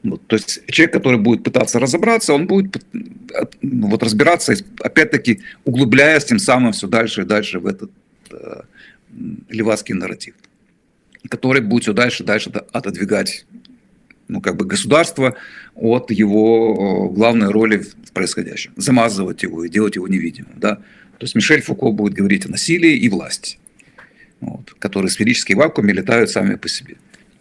Вот, то есть человек, который будет пытаться разобраться, он будет вот, разбираться, опять-таки углубляясь тем самым все дальше и дальше в этот левацкий нарратив, который будет все дальше и дальше отодвигать, ну, как бы государство от его главной роли в происходящем, замазывать его и делать его невидимым. Да? То есть Мишель Фуко будет говорить о насилии и власти, вот, которые в сферической вакууме летают сами по себе.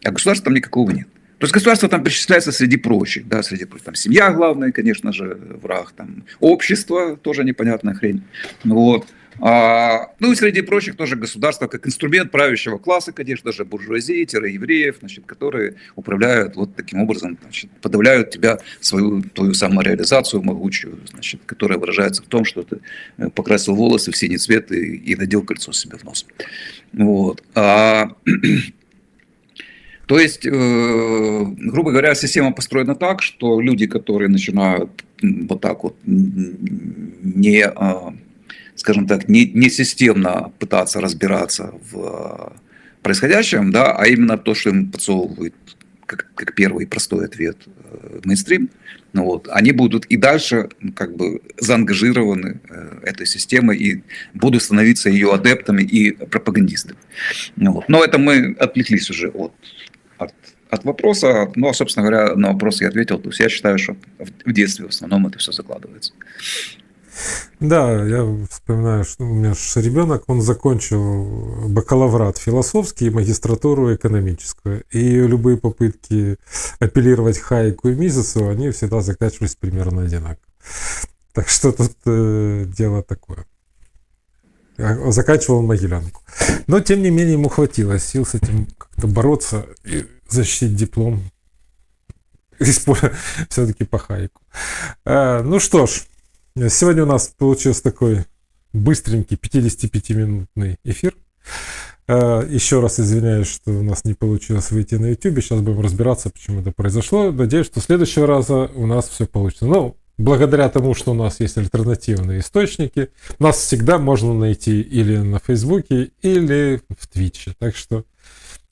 А государства там никакого нет. То есть государство там перечисляется среди прочих. Да, среди прочих. Там семья главная, конечно же, враг. Там общество, тоже непонятная хрень. Вот. Ну и среди прочих тоже государство как инструмент правящего класса, конечно же, буржуазии-евреев, значит, которые управляют вот таким образом, значит, подавляют тебя, твою самореализацию могучую, значит, которая выражается в том, что ты покрасил волосы в синий цвет и надел кольцо себе в нос. Вот. То есть, грубо говоря, система построена так, что люди, которые начинают вот так вот скажем так, не системно пытаться разбираться в происходящем, да, а именно то, что им подсовывает как первый простой ответ мейнстрим, ну вот, они будут и дальше как бы заангажированы этой системой и будут становиться ее адептами и пропагандистами. Ну вот. Но это мы отвлеклись уже от вопроса. Ну, а, собственно говоря, на вопрос я ответил. То есть я считаю, что в детстве в основном это все закладывается. Да, я вспоминаю, что у меня же ребенок, он закончил бакалаврат философский и магистратуру экономическую. И любые попытки апеллировать Хайеку и Мизесу, они всегда заканчивались примерно одинаково. Так что тут дело такое. Заканчивал Могилянку. Но, тем не менее, ему хватило сил с этим как-то бороться и защитить диплом. Все-таки по Хайеку. Ну что ж. Сегодня у нас получился такой быстренький 55-минутный эфир. Еще раз извиняюсь, что у нас не получилось выйти на YouTube. Сейчас будем разбираться, почему это произошло. Надеюсь, что следующего раза у нас все получится. Но благодаря тому, что у нас есть альтернативные источники, нас всегда можно найти или на Фейсбуке, или в Твиче. Так что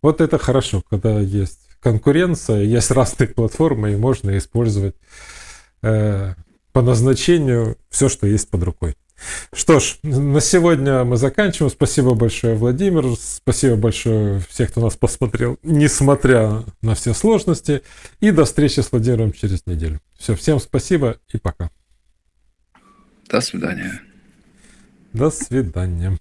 вот это хорошо, когда есть конкуренция, есть разные платформы, и можно использовать по назначению все, что есть под рукой. Что ж, на сегодня мы заканчиваем. Спасибо большое, Владимир. Спасибо большое всех, кто нас посмотрел, несмотря на все сложности. И до встречи с Владимиром через неделю. Все, всем спасибо и пока. До свидания. До свидания.